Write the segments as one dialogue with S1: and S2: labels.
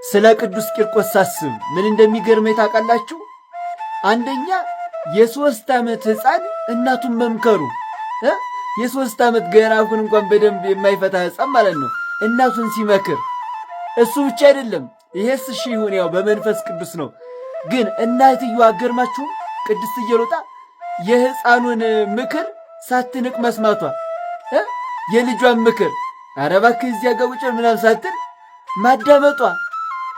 S1: ስለ ቅዱስ ቂርቆስ ሳስብ ምን እንደሚገርመኝ ታውቃላችሁ? አንደኛ የ3 ዓመት ሕፃን እናቱን መምከሩ የ3 ዓመት ገና አሁን እንኳን በደንብ የማይፈታ ሕፃን ማለት ነው እናቱን ሲመክር። እሱ ብቻ አይደለም፣ ይሄስ እሺ ይሁን ያው በመንፈስ ቅዱስ ነው። ግን እናትየዋ አገርማችሁም ቅድስት ኢየሉጣ የሕፃኑን ምክር ሳትንቅ መስማቷ የልጇን ምክር ኧረ እባክህ እዚያ ጋር ቁጭ ምናምን ሳትል ማዳመጧ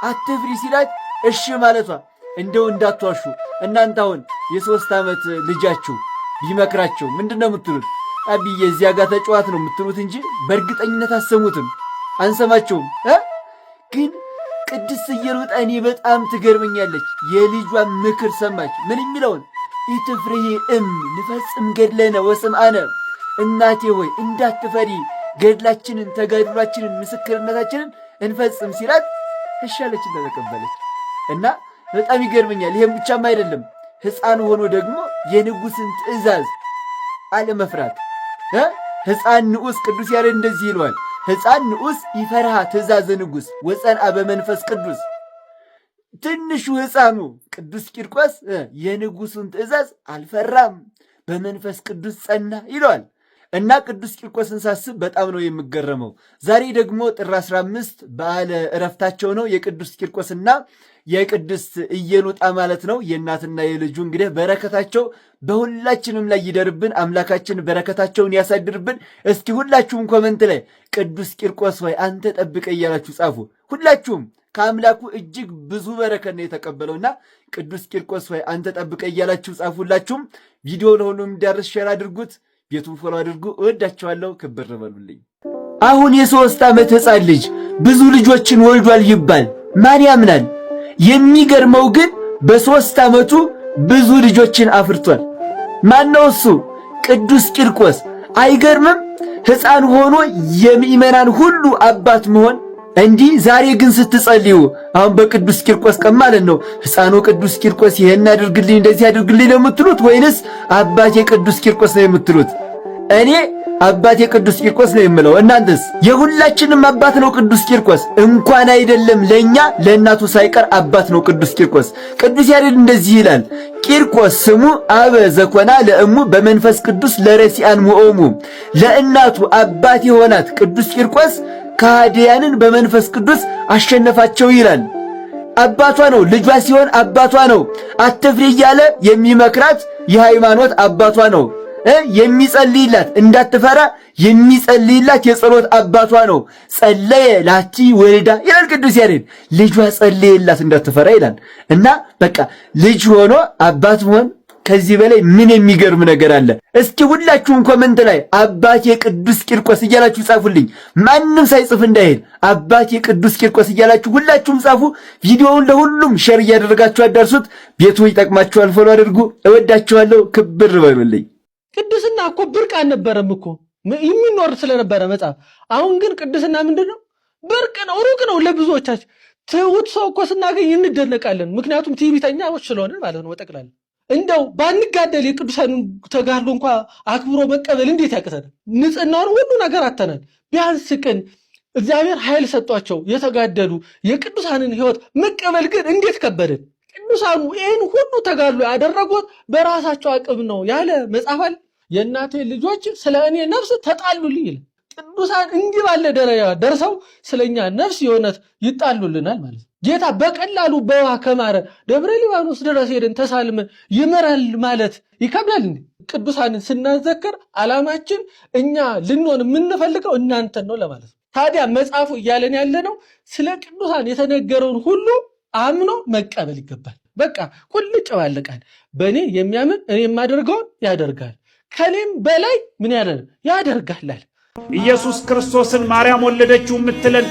S1: አትፍሪ ሲላት እሺ ማለቷ። እንደው እንዳትዋሹ እናንተ አሁን የ3 ዓመት ልጃችሁ ቢመክራቸው ምንድነው የምትሉት? አብዬ እዚያ ጋር ተጫዋት ነው የምትሉት እንጂ በእርግጠኝነት አሰሙትም አንሰማቸውም። ግን ቅድስት ኢየሉጣ እኔ በጣም ትገርመኛለች። የልጇን ምክር ሰማች። ምን የሚለውን ኢትፍርሂ ንፈጽም ገድለነ ወስምዓነ፣ እናቴ ሆይ እንዳትፈሪ ገድላችንን ተጋድሏችንን ምስክርነታችንን እንፈጽም ሲላት እሻለችን ተቀበለች። እና በጣም ይገርመኛል። ይሄም ብቻም አይደለም፣ ሕፃን ሆኖ ደግሞ የንጉሥን ትእዛዝ አለመፍራት። ሕፃን ንዑስ ቅዱስ ያሬድ እንደዚህ ይለዋል፣ ሕፃን ንዑስ ይፈርሃ ትእዛዘ ንጉሥ ወጸንአ በመንፈስ ቅዱስ። ትንሹ ሕፃኑ ቅዱስ ቂርቆስ የንጉሡን ትእዛዝ አልፈራም፣ በመንፈስ ቅዱስ ጸና ይለዋል። እና ቅዱስ ቂርቆስን ሳስብ በጣም ነው የምገረመው። ዛሬ ደግሞ ጥር 15 በዓለ ዕረፍታቸው ነው የቅዱስ ቂርቆስና የቅድስት ኢየሉጣ ማለት ነው። የእናትና የልጁ እንግዲህ በረከታቸው በሁላችንም ላይ ይደርብን። አምላካችን በረከታቸውን ያሳድርብን። እስኪ ሁላችሁም ኮመንት ላይ ቅዱስ ቂርቆስ ሆይ አንተ ጠብቀ እያላችሁ ጻፉ። ሁላችሁም ከአምላኩ እጅግ ብዙ በረከት ነው የተቀበለውና ቅዱስ ቂርቆስ ሆይ አንተ ጠብቀ እያላችሁ ጻፉ። ሁላችሁም ቪዲዮ ለሁሉም እንዲዳረስ ሼር አድርጉት፣ ቤቱን ፎሎ አድርጉ። እወዳችኋለሁ። ክብር በሉልኝ። አሁን የ3 ዓመት ሕፃን ልጅ ብዙ ልጆችን ወልዷል ይባል ማን ያምናል? የሚገርመው ግን በ3 ዓመቱ ብዙ ልጆችን አፍርቷል። ማነው እሱ? ቅዱስ ቂርቆስ። አይገርምም? ሕፃን ሆኖ የምእመናን ሁሉ አባት መሆን እንዲህ። ዛሬ ግን ስትጸልዩ አሁን በቅዱስ ቂርቆስ ቀን ማለት ነው ሕፃኑ ቅዱስ ቂርቆስ ይሄን አድርግልኝ እንደዚህ አድርግልኝ ነው የምትሉት ወይንስ አባቴ ቅዱስ ቂርቆስ ነው የምትሉት? እኔ አባቴ ቅዱስ ቂርቆስ ነው የምለው። እናንተስ? የሁላችንም አባት ነው ቅዱስ ቂርቆስ። እንኳን አይደለም ለኛ ለእናቱ ሳይቀር አባት ነው ቅዱስ ቂርቆስ። ቅዱስ ያሬድ እንደዚህ ይላል፣ ቂርቆስ ስሙ አበ ዘኮና ለእሙ በመንፈስ ቅዱስ ለረሲአን ሙኦሙ። ለእናቱ አባት የሆናት ቅዱስ ቂርቆስ ከሃዲያንን በመንፈስ ቅዱስ አሸነፋቸው ይላል። አባቷ ነው፣ ልጇ ሲሆን አባቷ ነው። አትፍሪ እያለ የሚመክራት የሃይማኖት አባቷ ነው። የሚጸልይላት እንዳትፈራ የሚጸልይላት የጸሎት አባቷ ነው። ጸለየ ላቲ ወልዳ ይላል ቅዱስ ያሬድ። ልጇ ጸለየላት እንዳትፈራ ይላል። እና በቃ ልጅ ሆኖ አባት መሆን ከዚህ በላይ ምን የሚገርም ነገር አለ? እስኪ ሁላችሁም ኮመንት ላይ አባቴ ቅዱስ ቂርቆስ እያላችሁ ጻፉልኝ። ማንም ሳይጽፍ እንዳይሄድ አባቴ ቅዱስ ቂርቆስ እያላችሁ ሁላችሁም ጻፉ። ቪዲዮውን ለሁሉም ሼር እያደረጋችሁ አዳርሱት። ቤቱ ይጠቅማችኋል። ፎሎ አድርጉ። እወዳችኋለሁ። ክብር በሉልኝ።
S2: ቅድስና እኮ ብርቅ አልነበረም እኮ የሚኖር ስለነበረ መጽሐፍ። አሁን ግን ቅድስና ምንድነው? ብርቅ ነው፣ ሩቅ ነው ለብዙዎቻችን። ትሁት ሰው እኮ ስናገኝ እንደነቃለን። ምክንያቱም ትዕቢተኛዎች ስለሆነ ማለት ነው። ጠቅላላ እንደው ባንጋደል የቅዱሳኑን ተጋድሎ እንኳ አክብሮ መቀበል እንዴት ያቅተናል? ንጽህናውን ሁሉ ነገር አተናል። ቢያንስ ቅን እግዚአብሔር ኃይል ሰጧቸው የተጋደሉ የቅዱሳንን ሕይወት መቀበል ግን እንዴት ከበደን? ቅዱሳኑ ይህን ሁሉ ተጋድሎ ያደረጉት በራሳቸው አቅም ነው ያለ መጽሐፍ አለ። የእናቴ ልጆች ስለ እኔ ነፍስ ተጣሉልኝ ይላል። ቅዱሳን እንዲህ ባለ ደረጃ ደርሰው ስለኛ ነፍስ የሆነት ይጣሉልናል ማለት ነው። ጌታ በቀላሉ በውሃ ከማረ ደብረ ሊባኖስ ድረስ ሄደን ተሳልመን ይመራል ማለት ይከብዳል እንዴ? ቅዱሳንን ስናዘክር ዓላማችን እኛ ልንሆን የምንፈልገው እናንተን ነው ለማለት ነው። ታዲያ መጽሐፉ እያለን ያለነው ስለ ቅዱሳን የተነገረውን ሁሉ አምኖ መቀበል ይገባል። በቃ ቁልጭ ባለ ቃል በእኔ የሚያምን እኔ የማደርገውን ያደርጋል፣ ከኔም በላይ ምን ያደርጋል።
S3: ኢየሱስ ክርስቶስን ማርያም ወለደችው የምትለን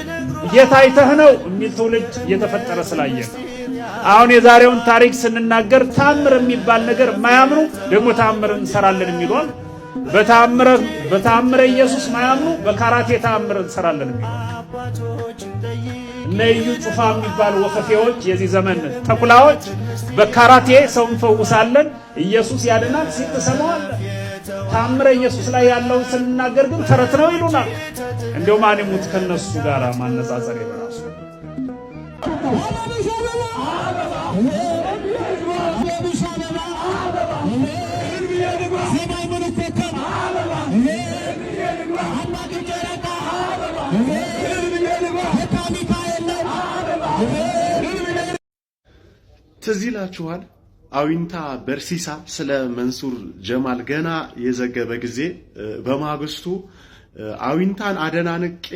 S3: ጌታ አይተህ ነው የሚል ትውልድ እየተፈጠረ ስላየን አሁን የዛሬውን ታሪክ ስንናገር ተአምር የሚባል ነገር ማያምኑ ደግሞ ተአምር እንሰራለን የሚሉን በተአምረ ኢየሱስ ማያምኑ በካራቴ ተአምር እንሰራለን የሚሉ እነ ኢዩ ጩፋ የሚባሉ ወፈፌዎች የዚህ ዘመን ተኩላዎች በካራቴ ሰው እንፈውሳለን ኢየሱስ ያድናል ሲል ተሰማዋል። ተአምረ ኢየሱስ ላይ ያለውን ስንናገር ግን ተረት ነው ይሉናል። እንደው ማን ይሙት ከነሱ ጋር ማነጻጸር ይበራሱ
S4: ትዝ ይላችኋል አዊንታ በርሲሳ ስለ መንሱር ጀማል ገና የዘገበ ጊዜ በማግስቱ አዊንታን አደናንቄ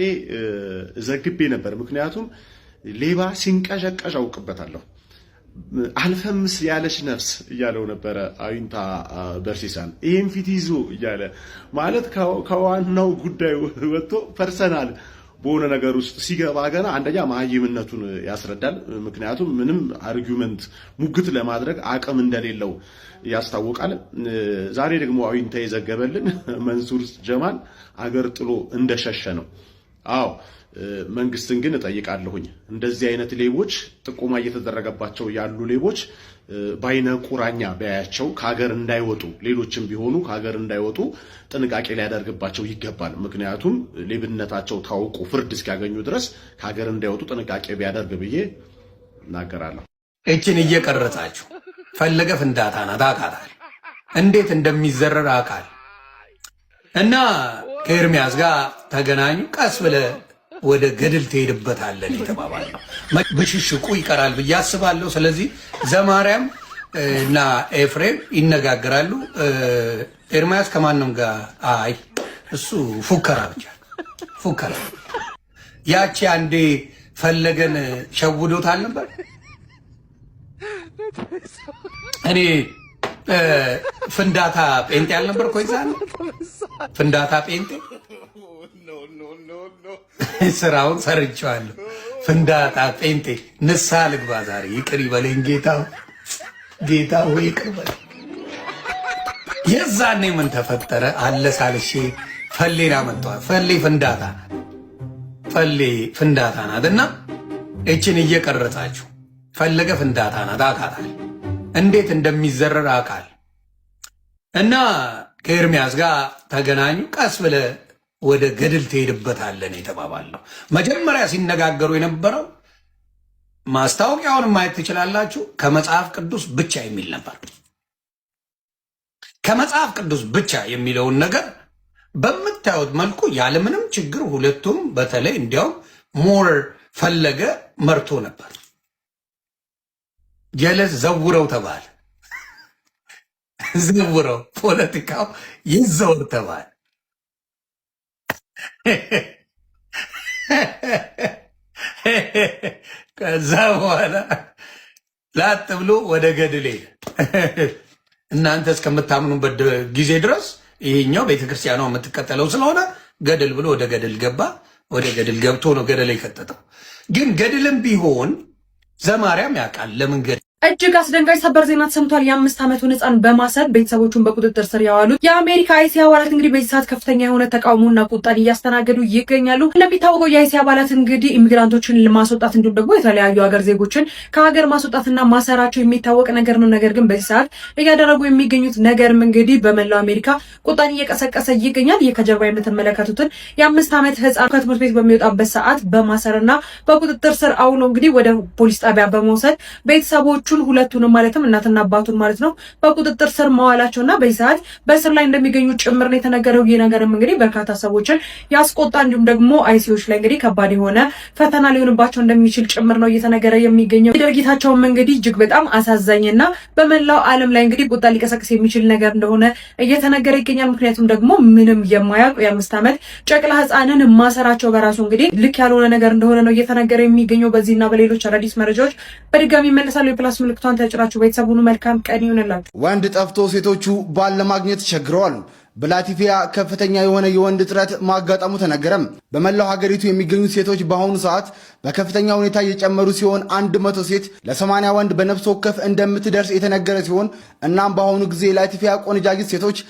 S4: ዘግቤ ነበር። ምክንያቱም ሌባ ሲንቀዠቀዥ አውቅበታለሁ። አልፈምስ ያለች ነፍስ እያለው ነበረ አዊንታ በርሲሳን። ይሄን ፊት ይዞ እያለ ማለት ከዋናው ጉዳይ ወጥቶ ፐርሰናል በሆነ ነገር ውስጥ ሲገባ ገና አንደኛ ማህይምነቱን ያስረዳል። ምክንያቱም ምንም አርጊውመንት ሙግት ለማድረግ አቅም እንደሌለው ያስታውቃል። ዛሬ ደግሞ አዊንታ የዘገበልን መንሱር ጀማል አገር ጥሎ እንደሸሸ ነው። አዎ መንግስትን ግን እጠይቃለሁኝ እንደዚህ አይነት ሌቦች ጥቆማ እየተደረገባቸው ያሉ ሌቦች ባይነ ቁራኛ ቢያያቸው ከሀገር እንዳይወጡ ሌሎችም ቢሆኑ ከሀገር እንዳይወጡ ጥንቃቄ ሊያደርግባቸው ይገባል። ምክንያቱም ሌብነታቸው ታውቁ ፍርድ እስኪያገኙ ድረስ ከሀገር እንዳይወጡ ጥንቃቄ ቢያደርግ ብዬ እናገራለሁ።
S5: እችን እየቀረጻችሁ ፈለገ ፍንዳታ ናት አውቃታል። እንዴት እንደሚዘረር አውቃል። እና ከኤርሚያስ ጋር ተገናኙ። ቀስ ብለህ ወደ ገድል ትሄድበታለህ የተባባለው ብሽሽቁ ይቀራል ብዬ አስባለሁ። ስለዚህ ዘማርያም እና ኤፍሬም ይነጋገራሉ። ኤርሚያስ ከማንም ጋር አይ እሱ ፉከራ ብቻ ፉከራ። ያቺ አንዴ ፈለገን ሸውዶታል ነበር። እኔ ፍንዳታ ጴንጤ አልነበር እኮ ይዛል ፍንዳታ ጴንጤ ስራውን ሰርቼዋለሁ። ፍንዳታ ጴንጤ ንስሐ ልግባ ዛሬ። ይቅር ይበለኝ ጌታ ሆይ ይቅር በለኝ። የዛኔ ምን ተፈጠረ? አለሳልሼ ፈሌን አመጣኋት። ፈሌ ፍንዳታ ናት እና እችን እየቀረጻችሁ ፈለገ ፍንዳታ ናት አውቃታል። እንዴት እንደሚዘረር አውቃል። እና ከኤርሚያስ ጋር ተገናኙ። ቀስ ብለህ ወደ ገድል ትሄድበታለህ የተባባለው። መጀመሪያ ሲነጋገሩ የነበረው ማስታወቂያውን ማየት ትችላላችሁ፣ ከመጽሐፍ ቅዱስ ብቻ የሚል ነበር። ከመጽሐፍ ቅዱስ ብቻ የሚለውን ነገር በምታዩት መልኩ ያለምንም ችግር ሁለቱም በተለይ እንዲያውም ሞር ፈለገ መርቶ ነበር። ጀለስ ዘውረው ተባለ። ዘውረው ፖለቲካው ይዘውር ተባለ። ከዛ በኋላ ላጥ ብሎ ወደ ገድል ሄደ። እናንተ እስከምታምኑበት ጊዜ ድረስ ይሄኛው ቤተክርስቲያኗ የምትከተለው ስለሆነ ገድል ብሎ ወደ ገድል ገባ። ወደ ገድል ገብቶ ነው ገደል የከተተው። ግን ገድልም ቢሆን ዘማርያም ያውቃል ለምን ገድል
S6: እጅግ አስደንጋጭ ሰበር ዜና ተሰምቷል። የ5 ዓመቱን ህፃን በማሰር ቤተሰቦቹን በቁጥጥር ስር ያዋሉት የአሜሪካ አይሲ አባላት እንግዲህ በዚህ ሰዓት ከፍተኛ የሆነ ተቃውሞና ቁጣን እያስተናገዱ ይገኛሉ። እንደሚታወቀው የአይሲ አባላት እንግዲህ ኢሚግራንቶችን ለማስወጣት እንዲሁም ደግሞ የተለያዩ ሀገር ዜጎችን ከሀገር ማስወጣትና ማሰራቸው የሚታወቅ ነገር ነው። ነገር ግን በዚህ ሰዓት እያደረጉ የሚገኙት ነገርም እንግዲህ በመላው አሜሪካ ቁጣን እየቀሰቀሰ ይገኛል። ይህ ከጀርባ የምትመለከቱትን የ5 ዓመት ህፃን ከትምህርት ቤት በሚወጣበት ሰዓት በማሰርና በቁጥጥር ስር አውሎ እንግዲህ ወደ ፖሊስ ጣቢያ በመውሰድ ቤተሰቦቹ ሁለቱንም ማለትም እናትና አባቱን ማለት ነው በቁጥጥር ስር መዋላቸውና በዚህ ሰዓት በእስር ላይ እንደሚገኙ ጭምር ነው የተነገረው። ይህ ነገርም እንግዲህ በርካታ ሰዎችን ያስቆጣ እንዲሁም ደግሞ አይሲዎች ላይ እንግዲህ ከባድ የሆነ ፈተና ሊሆንባቸው እንደሚችል ጭምር ነው እየተነገረ የሚገኘው። ድርጊታቸውም እንግዲህ እጅግ በጣም አሳዛኝና በመላው ዓለም ላይ እንግዲህ ቁጣ ሊቀሰቅስ የሚችል ነገር እንደሆነ እየተነገረ ይገኛል። ምክንያቱም ደግሞ ምንም የማያውቅ የ5 ዓመት ጨቅላ ህፃንን ማሰራቸው በራሱ እንግዲህ ልክ ያልሆነ ነገር እንደሆነ ነው እየተነገረ የሚገኘው። በዚህና በሌሎች አዳዲስ መረጃዎች በድጋሚ ይመለሳሉ። የፕላስ ምልክቷን ተጭራችሁ ቤተሰቡን መልካም ቀን ይሁንላችሁ።
S7: ወንድ ጠፍቶ ሴቶቹ ባል ለማግኘት ተቸግረዋል። በላቲቪያ ከፍተኛ የሆነ የወንድ እጥረት ማጋጠሙ ተነገረም። በመላው ሀገሪቱ የሚገኙ ሴቶች በአሁኑ ሰዓት በከፍተኛ ሁኔታ እየጨመሩ ሲሆን 100 ሴት ለ80 ወንድ በነፍስ ወከፍ እንደምትደርስ የተነገረ ሲሆን እናም በአሁኑ ጊዜ ላቲቪያ ቆነጃጅት ሴቶች